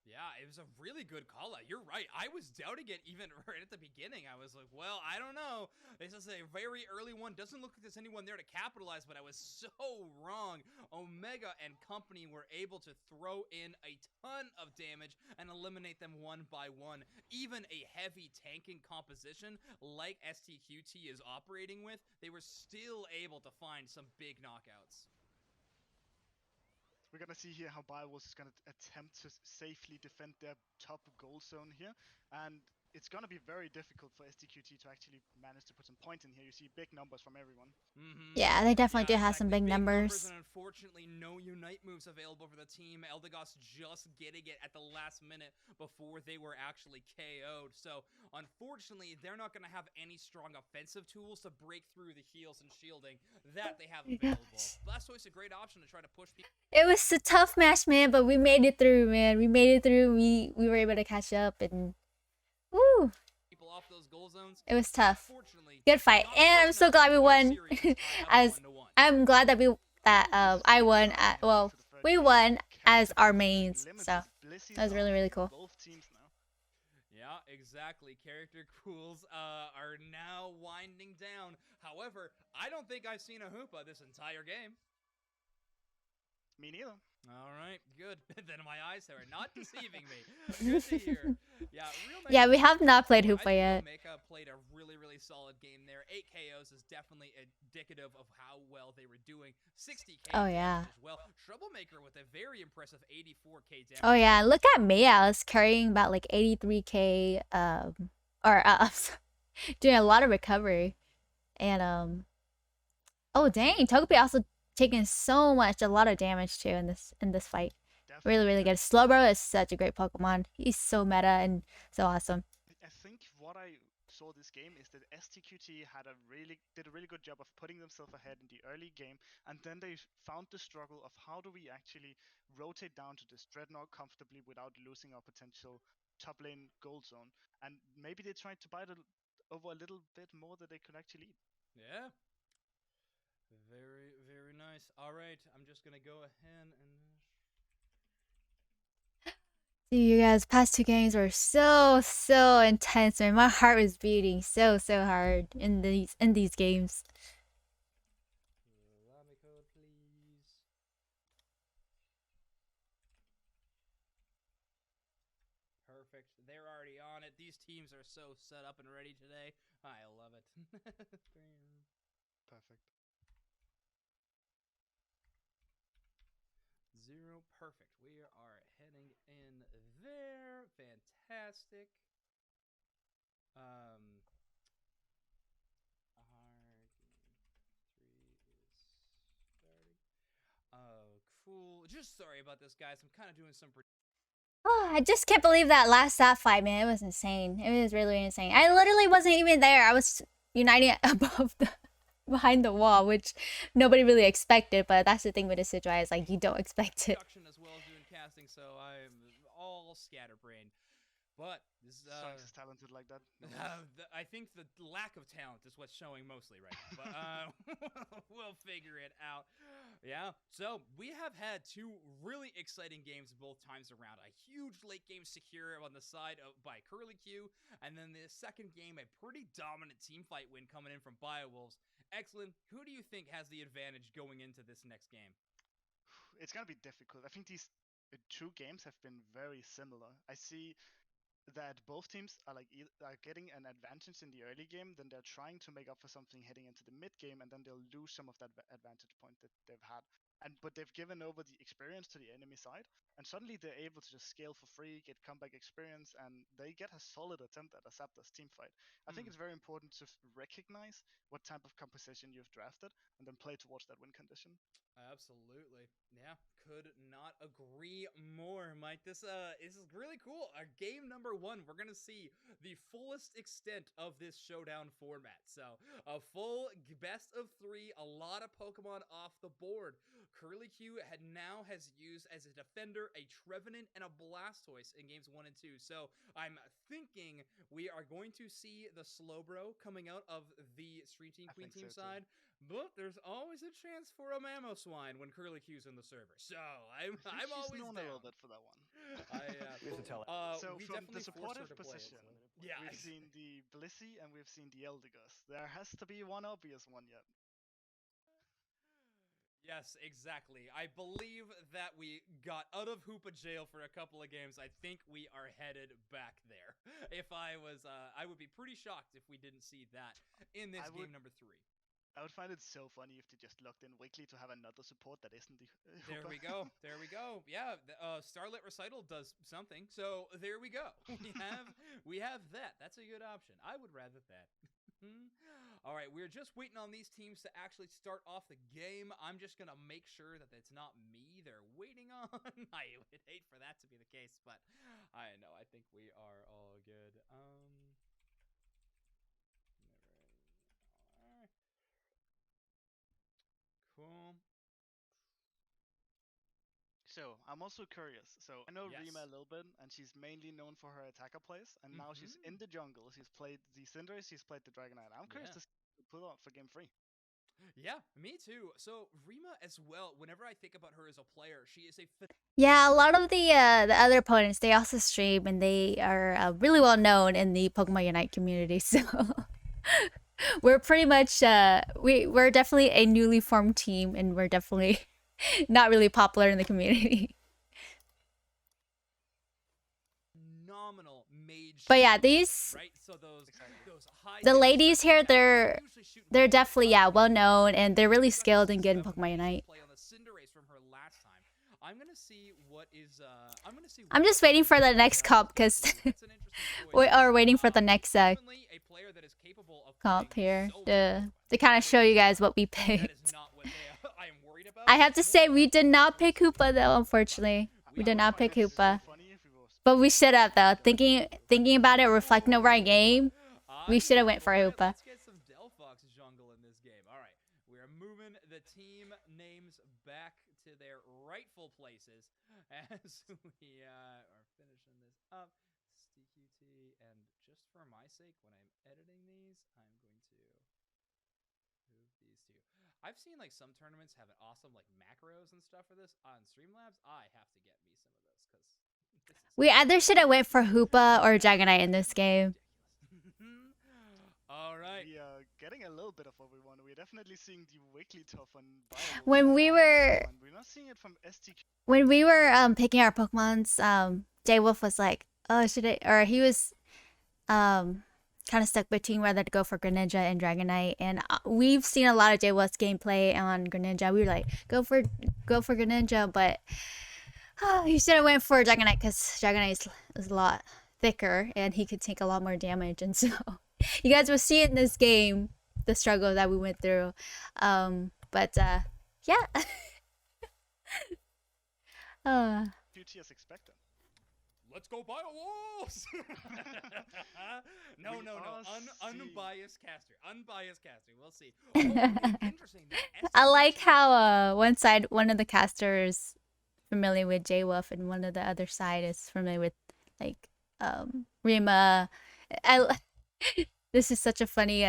Yeah, it was a really good call out. You're right. I was doubting it even right at the beginning. I was like, well, I don't know. This is a very early one. Doesn't look like there's anyone there to capitalize, but I was so wrong. Omega and company were able to throw in a ton of damage and eliminate them one by one. Even a heavy tanking composition like STQT is operating with, they were still able to find some big knockouts. We're going to see here how Wolves is going to attempt to safely defend their top goal zone here. And it's going to be very difficult for STQT to actually manage to put some points in here. You see big numbers from everyone. Yeah, they definitely do have some big numbers. And unfortunately, no Unite moves available for the team. Eldegoss just getting it at the last minute before they were actually KO'd. So, unfortunately, they're not going to have any strong offensive tools to break through the heals and shielding that they have available. Blastoise is a great option to try to push people. It was a tough match, man, but we made it through, man. We made it through. We were able to catch up, and woo! People off those goal zones. It was tough. Good fight, and I'm so glad we won. I'm glad that I won. We won as our mains, so that was really cool. Yeah, exactly. Character pools are now winding down. However, I don't think I've seen a Hoopa this entire game. Me neither. All right, good. Then my eyes are not deceiving me. Good to hear. Yeah, yeah, we have not played Hoopa yet. Omega played a really solid game there. 8 KOs is definitely indicative of how well they were doing. 60k yeah. as well. Troublemaker with a very impressive 84k damage. Oh yeah, look at me. I was carrying about like 83k doing a lot of recovery. And oh dang, Togepi also taking a lot of damage too in this fight. Definitely. Really good. Slowbro is such a great Pokemon. He's so meta and so awesome. I think what I saw this game is that STQT did a really good job of putting themselves ahead in the early game, and then they found the struggle of how do we actually rotate down to this Dreadnought comfortably without losing our potential top lane gold zone. And maybe they tried to bite over a little bit more than they could actually eat. Yeah. Very nice. All right, I'm just gonna go ahead and. Dude, you guys, past 2 games were so intense, man. My heart was beating so hard in these games. Allow me code, please. Perfect. They're already on it. These teams are so set up and ready today. I love it. Perfect. 0. Perfect. We are heading in there. Fantastic. Our game 3 is starting. Oh, cool. Just sorry about this, guys. I'm kind of doing some. Oh, I just can't believe that last Sap fight, man. It was insane. It was really insane. I literally wasn't even there. I was uniting behind the wall, which nobody really expected, but that's the thing with Decidueye is like you don't expect it. As well as doing casting, so I'm all scatterbrained. But this Sox is talented like that. No I think the lack of talent is what's showing mostly right now. But we'll figure it out. Yeah. So we have had two really exciting games both times around. A huge late game secure on the side of by Curlicue, and then the second game, a pretty dominant team fight win coming in from Biowolves. Excellent. Who do you think has the advantage going into this next game? It's gonna be difficult. I think these two games have been very similar. I see that both teams are are getting an advantage in the early game, then they're trying to make up for something heading into the mid game, and then they'll lose some of that advantage point that they've had. But they've given over the experience to the enemy side, and suddenly they're able to just scale for free, get comeback experience, and they get a solid attempt at a Zapdos team fight. I think it's very important to recognize what type of composition you've drafted, and then play towards that win condition. Absolutely. Yeah, could not agree more, Mike. This is really cool. Game number 1, we're gonna see the fullest extent of this showdown format. So a full best of 3, a lot of Pokemon off the board. Curlicue now has used as a defender a Trevenant and a Blastoise in games 1 and 2. So I'm thinking we are going to see the Slowbro coming out of the Street Team Queen Team side. But there's always a chance for a Mamoswine when Curlicue's in the server. So I'm always known down. a little bit for that one. So we from the definitely supportive position, we've seen the Blissey and we've seen the Eldegoss. There has to be one obvious one yet. Yes, exactly. I believe that we got out of Hoopa jail for a couple of games. I think we are headed back there. If I was, I would be pretty shocked if we didn't see that in this game number 3. I would find it so funny if they just logged in weekly to have another support that isn't the Hoopa. There we go. There we go. Yeah, Starlit Recital does something. So there we go. We have that. That's a good option. I would rather that. All right, we're just waiting on these teams to actually start off the game. I'm just going to make sure that it's not me they're waiting on. I would hate for that to be the case, but I know. I think we are all good. Cool. So, I'm also curious. So, I know Yes. Rima a little bit, and she's mainly known for her attacker plays, and now she's in the jungle. She's played the Cinderace, she's played the Dragonite. I'm curious to see put on for game 3. Yeah, me too. So, Rima as well, whenever I think about her as a player, she is a... Yeah, a lot of the other opponents, they also stream, and they are really well known in the Pokemon Unite community, so... we're pretty much, we're definitely a newly formed team, and we're definitely not really popular in the community. Phenomenal mage. But yeah, these... Right? So those high the ladies here, they're definitely, yeah, well known, and they're really skilled and good in Pokemon Unite. I'm just waiting for the next comp, because we are waiting for the next comp here to kind of show you guys what we picked. I have to say, we did not pick Hoopa though, unfortunately. We did not pick Hoopa. But we should have though. Thinking about it, reflecting over our game, we should have went for Hoopa. Let's get some Delphox jungle in this game. All right, we're moving the team names back to their rightful places as we are finishing this up. STQT, and just for my sake, when I'm editing these, I'm going to move these two. I've seen like some tournaments have an awesome like macros and stuff for this on Streamlabs. I have to get me some of those because we either should have went for Hoopa or Dragonite in this game. All right. We are getting a little bit of what we want. We're definitely seeing the weekly top on when we were not seeing it from STQ. When we were picking our Pokemons, J-Wolf was like, oh, should I, or he was kind of stuck between whether to go for Greninja and Dragonite, and we've seen a lot of J-Wolf's gameplay on Greninja. We were like, go for Greninja, but he should have went for Dragonite because Dragonite is a lot thicker and he could take a lot more damage, and so you guys will see in this game the struggle that we went through. But yeah. Duty as expected. Let's go Biowolves! no. Unbiased caster. Unbiased caster. We'll see. Oh, interesting. I like how one of the casters familiar with J-Wolf and one of the other side is familiar with like Rima. I this is such a funny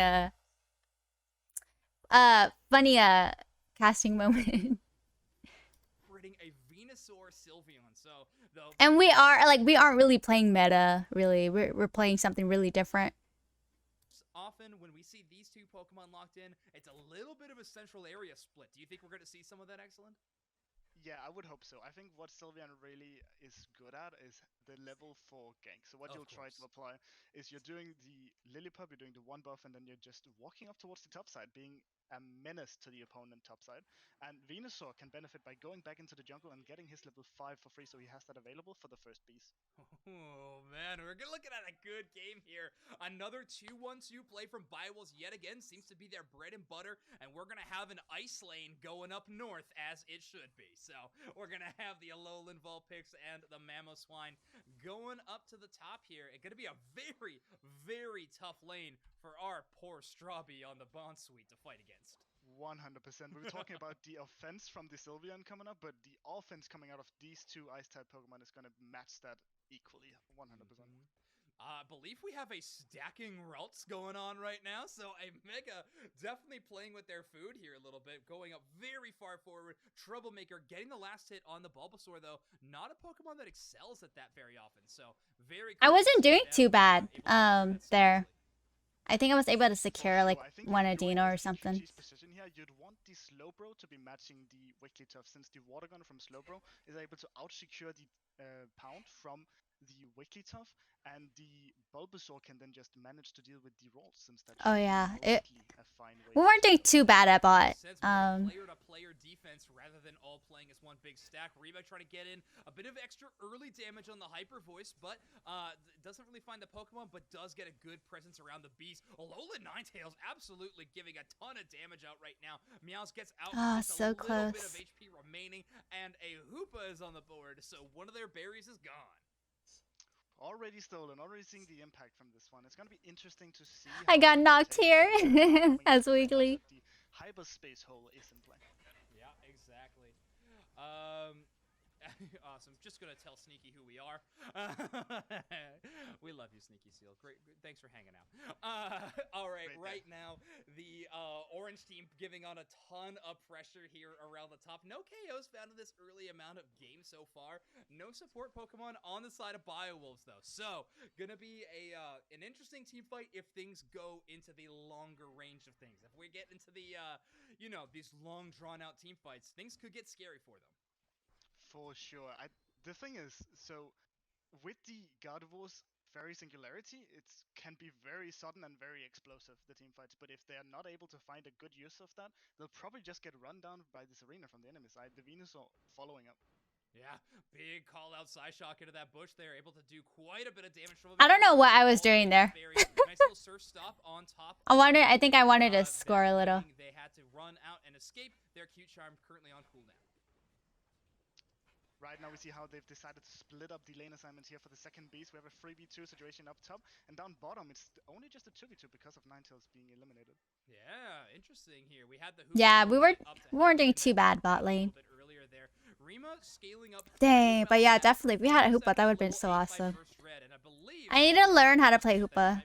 casting moment. Creating a Venusaur Sylveon. So And we aren't really playing meta, really. We're playing something really different. often when we see these two Pokemon locked in, it's a little bit of a central area split. Do you think we're going to see some of that, Excellent? Yeah, I would hope so. I think what Sylveon really is good at is the level 4 gank. So what Of you'll try to course. apply is you're doing the Lillipup, you're doing the one buff, and then you're just walking up towards the top side, being a menace to the opponent top side. And Venusaur can benefit by going back into the jungle and getting his level 5 for free, so he has that available for the first piece. Oh man, we're looking at a good game here. Another 2-1-2 play from Biowolves yet again seems to be their bread and butter, and we're gonna have an ice lane going up north as it should be. So we're gonna have the Alolan Vulpix and the Mamoswine going up to the top here. It's gonna be a very, very tough lane for our poor Strawby on the Bond Suite to fight against. 100%. We were talking about the offense from the Sylveon coming up, but the offense coming out of these two Ice-type Pokemon is going to match that equally, 100%. I believe we have a stacking routes going on right now, so a Mega definitely playing with their food here a little bit, going up very far forward. Troublemaker getting the last hit on the Bulbasaur, though. Not a Pokemon that excels at that very often, so very I cool to wasn't see doing them, too bad able to do that so there. easily. I think I was able to secure like I think one if you were in Adino or something. STQT's position here, you'd want the Slowbro to be matching the Wigglytuff, since the Water Gun from Slowbro is able to out-secure the Pound from the Wigglytuff, and the Bulbasaur can then just manage to deal with the rolls, since that Oh should be yeah, mostly a fine way we to weren't doing start. too bad at bot. Makes sense. More player-to-player defense rather than all playing as one big stack. Reba trying to get in a bit of extra early damage on the Hyper Voice, but doesn't really find the Pokemon, but does get a good presence around the beast. Alolan Ninetales absolutely giving a ton of damage out right now. Meowth gets out with just so a little bit of close. HP remaining, and a Hoopa is on the board, so one of their berries is gone. Already stolen, already seeing the impact from this one. It's going to be interesting to see. I got knocked take here as right now weekly. that the hyperspace hole is in play. Yeah, exactly. Awesome. Just gonna tell Sneaky who we are. We love you, Sneaky Seal. Great. Thanks for hanging out. All right. Right now, the orange team giving on a ton of pressure here around the top. No KOs found in this early amount of games so far. No support Pokemon on the side of Biowolves though. So gonna be an interesting team fight if things go into the longer range of things. If we get into the these long drawn out team fights, things could get scary for them. For sure. The thing is, so with the Gardevoir's Fairy Singularity, it can be very sudden and very explosive, the team fights. But if they're not able to find a good use of that, they'll probably just get run down by this arena from the enemy side. The Venusaur following up. Yeah, big call out Psyshock into that bush there, able to do quite a bit of damage. I don't know what I was doing there. Nice little surf stop on top. I think I wanted to score a little. They had to run out and escape. Their cute charm currently on cooldown. Right now we see how they've decided to split up the lane assignments here for the second beast. We have a 3v2 situation up top, and down bottom it's only just a 2v2 because of Ninetales being eliminated. Yeah, interesting here. We had the we weren't doing too bad bot lane. A bit earlier there. Rima scaling up. Dang, but yeah, definitely. If we had a Hoopa, that would have been so awesome. I need to learn how to play Hoopa.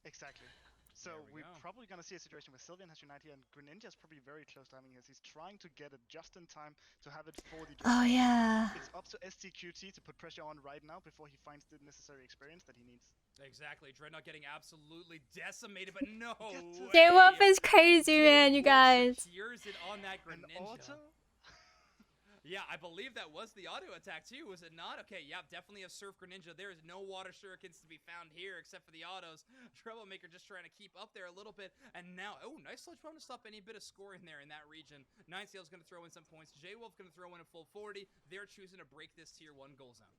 Exactly. So we're probably going to see a situation where Sylveon has Unite here, and Greninja is probably very close to having his. He's trying to get it just in time to have it for the Oh yeah. It's up to STQT to put pressure on right now before he finds the necessary experience that he needs. Exactly. Dreadnought getting absolutely decimated, but no J-Wolf is crazy, man, you guys. Secures it on that Greninja. Auto? Yeah, I believe that was the auto attack too, was it not? Okay, yeah, definitely a Surf Greninja. There is no water shurikens to be found here except for the autos. Troublemaker just trying to keep up there a little bit. And now, nice Sludge Bomb to stop any bit of scoring there in that region. Ninetales going to throw in some points. J-Wolf going to throw in a full 40. They're choosing to break this tier 1 goal zone.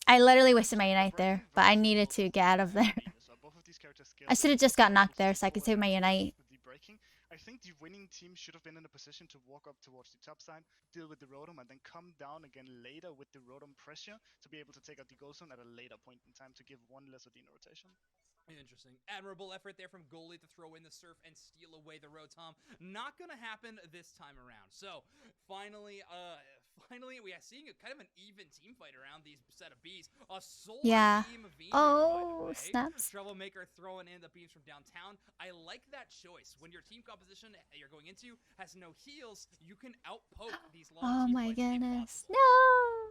I literally wasted my Unite there, but I needed to get out of there. I should have just got knocked there so I could save my Unite. I think the winning team should have been in a position to walk up towards the top side, deal with the Rotom, and then come down again later with the Rotom pressure to be able to take out the goal zone at a later point in time to give one less Adino rotation. Interesting. Admirable effort there from Goalie to throw in the Surf and steal away the Rotom. Not going to happen this time around. So, finally, finally, we are seeing a kind of an even team fight around these set of Bs. A solar Yeah. beam Venus, Oh, by the way. snaps. Troublemaker throwing in the beams from downtown. I like that choice. When your team composition you're going into has no heals, you can outpoke these long Oh team my fights if goodness. possible. No.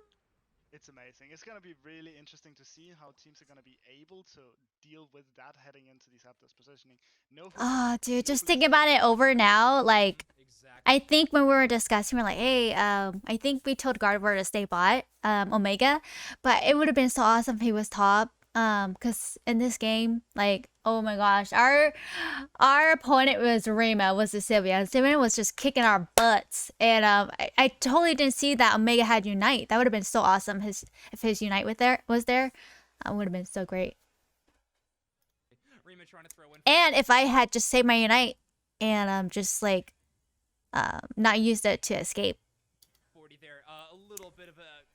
It's amazing. It's going to be really interesting to see how teams are going to be able to deal with that heading into these Aptos positioning. No Oh, hoop, dude, no just thinking Blissey. about it over now, like, Exactly. I think when we were discussing, we're like, hey, I think we told Gardevoir to stay bot, Omega, but it would have been so awesome if he was top. Cause in this game, like, oh my gosh, our opponent was Rima, was Decidueye. Decidueye was just kicking our butts, and I totally didn't see that Omega had Unite. That would have been so awesome. If his Unite was there, would have been so great. Rima trying to throw in. And if I had just saved my Unite and just like not used it to escape. 40 there. A little bit of a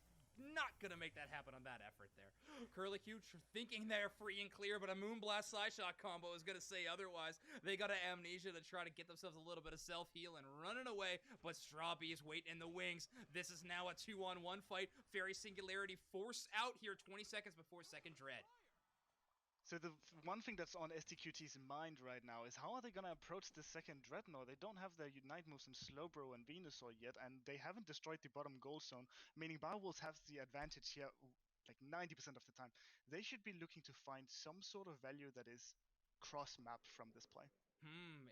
not gonna make that happen on that effort there. Curlicue thinking they're free and clear, but a Moonblast Psyshock combo is gonna say otherwise. They got an Amnesia to try to get themselves a little bit of self-heal and running away, but Strawbee is waiting in the wings. This is now a 2-on-1 fight. Fairy Singularity forced out here 20 seconds before second Dread. So the one thing that's on STQT's mind right now is how are they going to approach the second Dreadnought? They don't have their Unite moves in Slowbro and Venusaur yet, and they haven't destroyed the bottom goal zone, meaning Biowolves have the advantage here like 90% of the time. They should be looking to find some sort of value that is cross-mapped from this play.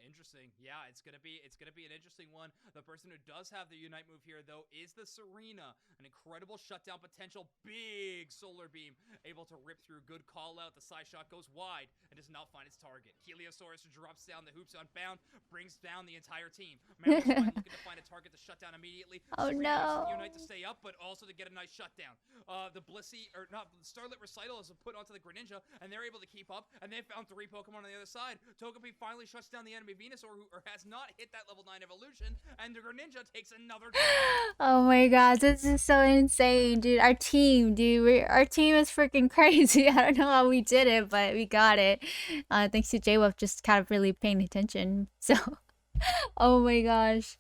Interesting. Yeah, it's gonna be an interesting one. The person who does have the Unite move here, though, is the Serena. An incredible shutdown potential. Big solar beam. Able to rip through. Good call out. The Psyshock goes wide and does not find its target. Heliosaurus drops down the hoops unbound, brings down the entire team. Mammoth looking to find a target to shut down immediately. Oh Serena uses no. the Unite to stay up, but also to get a nice shutdown. The Blissey, or not, Starlit Recital is put onto the Greninja, and they're able to keep up, and they found 3 Pokemon on the other side. Togepi finally shuts down the enemy Venusaur, who has not hit that level 9 evolution, and the Greninja takes another Oh my god, this is so insane, dude. Our team, dude. Our team is freaking crazy. I don't know how we did it, but we got it. Thanks to J-Wolf just kind of really paying attention. So, oh my gosh.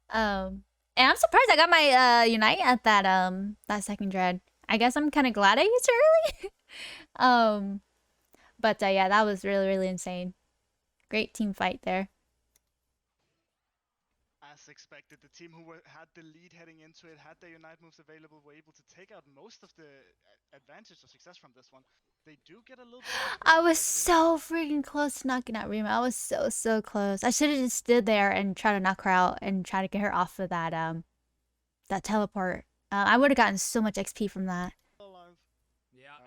And I'm surprised I got my Unite at that second Dread. I guess I'm kind of glad I used it early. But yeah, that was really, really insane. Great team fight there. As expected, the team who had the lead heading into it, had their Unite moves available, were able to take out most of the advantage or success from this one. They do get a little bit of I was so freaking close to knocking out Rima. I was so close. I should have just stood there and tried to knock her out and try to get her off of that that teleport. I would have gotten so much XP from that.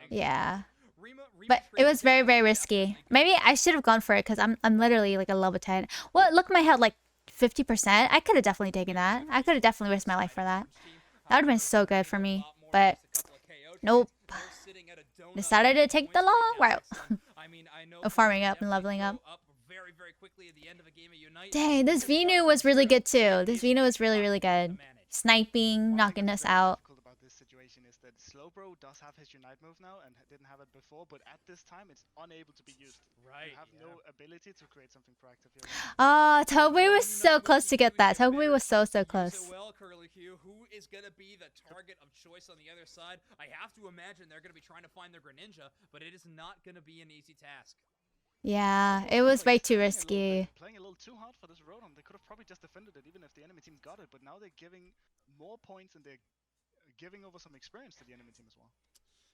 Yeah. But it was very, very risky. Maybe I should have gone for it because I'm literally like a level 10. Well, look, my health like 50%. I could have definitely taken that. I could have definitely risked my life for that. That would have been so good for me. But nope. Decided to take the long route of farming up and leveling up. Dang, this Venu was really good too. This Venu was really, really good. Sniping, knocking us out. Slowbro does have his Unite move now and didn't have it before, but at this time it's unable to be used. Right. You have no ability to create something proactive here. Toby was so close to get that. Toby was so close. Well, Curlicue, who is gonna be the target of choice on the other side? I have to imagine they're gonna be trying to find their Greninja, but it is not gonna be an easy task. Yeah, it was way too risky. Playing a little too hard for this Rotom. They could have probably just defended it even if the enemy team got it, but now they're giving more points and they're giving over some experience to the enemy team as well.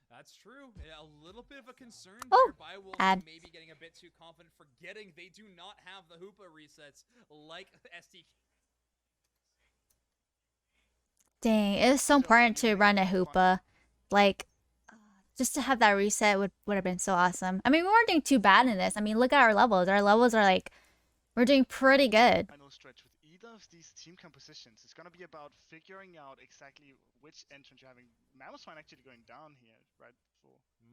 That's true. A little bit of a concern there. Biowolves maybe getting a bit too confident, forgetting they do not have the Hoopa resets like STQ. Dang, it is so important to run a Hoopa. Like, just to have that reset would have been so awesome. I mean, we weren't doing too bad in this. I mean, look at our levels. Our levels are like, we're doing pretty good. Final stretch with either of these team compositions. It's going to be about figuring out exactly which entrance you're having. Mammothswine actually going down here, right?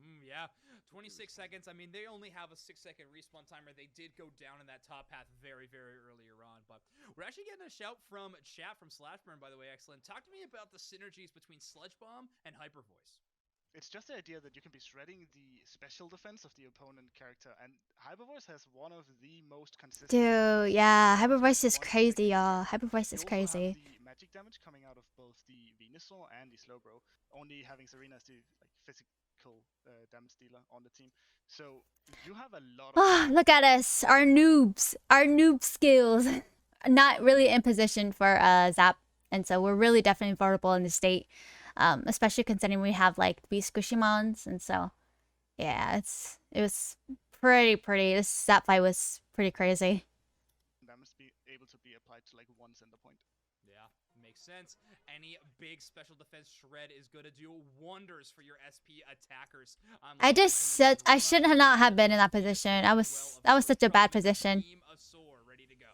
Yeah, 26 seconds. I mean, they only have a 6-second respawn timer. They did go down in that top path very, very earlier on. But we're actually getting a shout from chat from Slashburn, by the way. Excellent. Talk to me about the synergies between Sludge Bomb and Hyper Voice. It's just the idea that you can be shredding the special defense of the opponent character, and Hyper Voice has one of the most consistent Dude, attacks yeah, Hyper around Voice is once a crazy, hit y'all. here. Hyper Voice You is also have crazy. the magic damage coming out of both the Venusaur and the Slowbro, only having Serena as the physical damage dealer on the team. So you have a lot of Oh, look at us, our noobs, our noob skills. Not really in position for Zap, and so we're really definitely vulnerable in the state, especially considering we have like 3 Squishymons, and so yeah, it was pretty. This Zap fight was pretty crazy. damage be able to be applied to like one center point. Yeah, makes sense. Any big special defense shred is going to do wonders for your SP attackers. I just said I should have not have been in that position. That was such a bad position. Ready to go.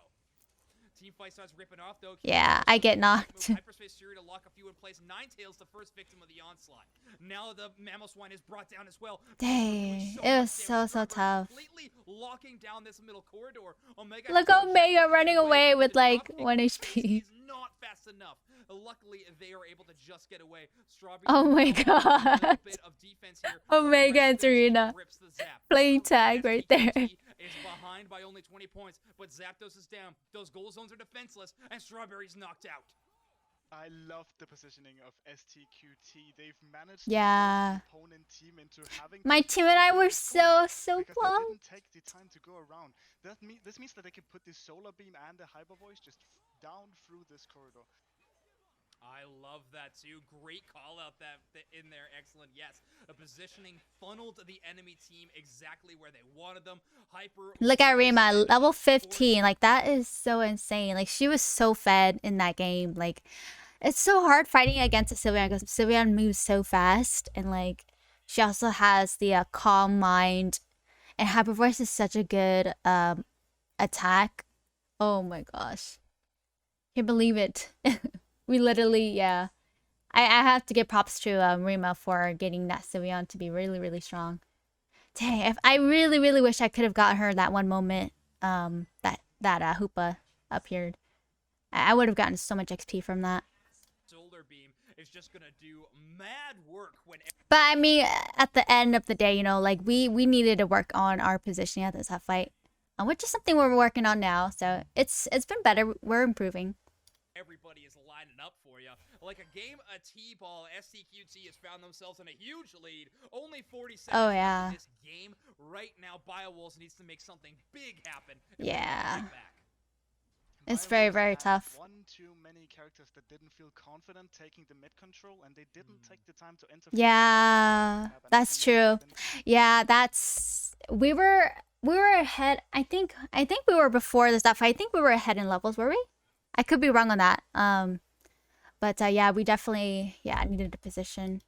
Team fight starts ripping off though. Yeah, I get knocked. Hyperspace Fury to lock a few in place. Ninetales, the first victim of the onslaught. Now the Mamoswine is brought down as well. Dang, it was so tough. Completely locking down this middle corridor. Omega Look, Omega running away with like 1 HP. Not fast enough. Luckily, they are able to just get away. Strawberry Oh my god. Omega and Serena playing tag right there. Is behind by only 20 points, but Zapdos is down. Those goal zones are defenseless, and Strawberry's knocked out. I love the positioning of STQT. They've managed to the opponent team into having my team and I were so pumped. They didn't take the time to go around. This means that they can put the Solar Beam and the Hyper Voice just down through this corridor. I love that too. Great call out that in there. Excellent. Yes. A positioning funneled the enemy team exactly where they wanted them. Hyper. Look at Rima, level 15. Like, that is so insane. Like, she was so fed in that game. Like, it's so hard fighting against a Sylveon because Sylveon moves so fast. And, like, she also has the calm mind. And Hyper Voice is such a good attack. Oh my gosh. Can't believe it. We literally, yeah. I have to give props to Rima for getting that Sylveon to be really strong. Dang, if I really wish I could have got her that one moment that Hoopa appeared. I would have gotten so much XP from that. Solar Beam is just gonna do mad work when. But I mean, at the end of the day, you know, like we needed to work on our positioning at this fight, which is something we're working on now. So it's been better. We're improving. Everybody is lining up for you. Like a game of T-ball, STQT has found themselves in a huge lead. Only 40 seconds left in this game. Right now, BioWolves needs to make something big happen. Yeah. It's very tough. One too many characters that didn't feel confident taking the mid control, and they didn't take the time to interfere. Yeah, that's true. Yeah, that's we were ahead. I think we were before this fight. I think we were ahead in levels, were we? I could be wrong on that. But yeah, we definitely needed a position.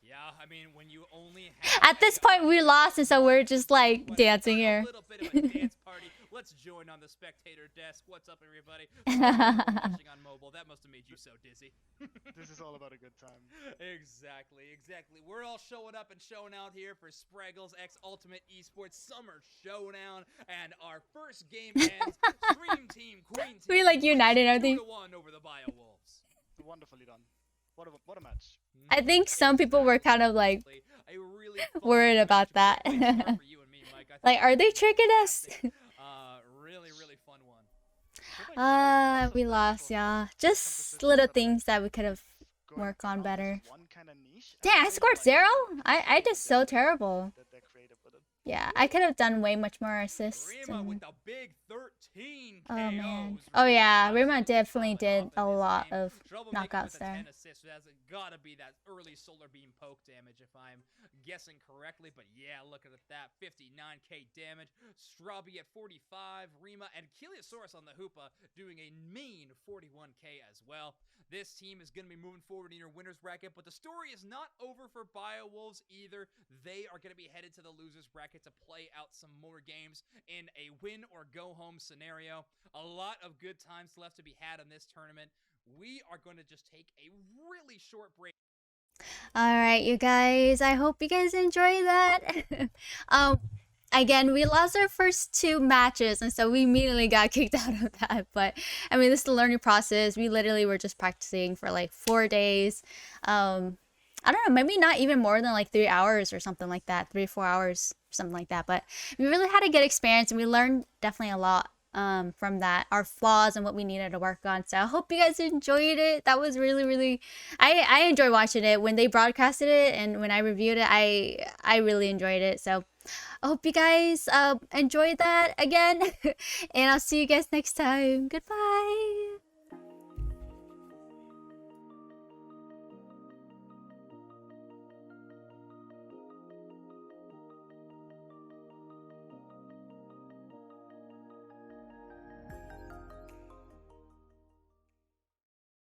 Yeah, I mean, when you only at this point we lost, and so we're just like dancing here. A little bit of a dance party. Let's join on the spectator desk. What's up, everybody? Watching on mobile. That must have made you so dizzy. This is all about a good time. Exactly. We're all showing up and showing out here for Spragels X Ultimate Esports Summer Showdown, and our first game ends. Dream Team, Queen Team. We like united everything. 2-1 over the BioWolves. Wonderfully done. What a match. I think some people were kind of like worried about that. Like, are they tricking us? Really fun one. We lost, yeah. Just little things that we could have worked on better. Damn, I scored 0? I did so terrible. Yeah, I could have done way much more assists. Rima with the big 13 Oh KOs. man. Oh yeah, Rima definitely did a lot of knockouts there. Assists. That's gotta be that early Solar Beam poke damage if I'm guessing correctly. But yeah, look at that. 59k damage. Strawby at 45. Rima and Kiliosaurus on the Hoopa doing a mean 41k as well. This team is going to be moving forward in your winner's bracket, but the story is not over for BioWolves either. They are going to be headed to the loser's bracket to play out some more games in a win or go home scenario. A lot of good times left to be had in this tournament. We are going to just take a really short break. All right, you guys. I hope you guys enjoy that. Again, we lost our first 2 matches, and so we immediately got kicked out of that. But I mean, this is the learning process. We literally were just practicing for like 4 days. I don't know, maybe not even more than like 3 hours or something like that, 3 or 4 hours, something like that. But we really had a good experience and we learned definitely a lot from that, our flaws and what we needed to work on. So I hope you guys enjoyed it. That was really, really, I enjoy watching it when they broadcasted it and when I reviewed it. I really enjoyed it. So I hope you guys enjoyed that again, and I'll see you guys next time. Goodbye.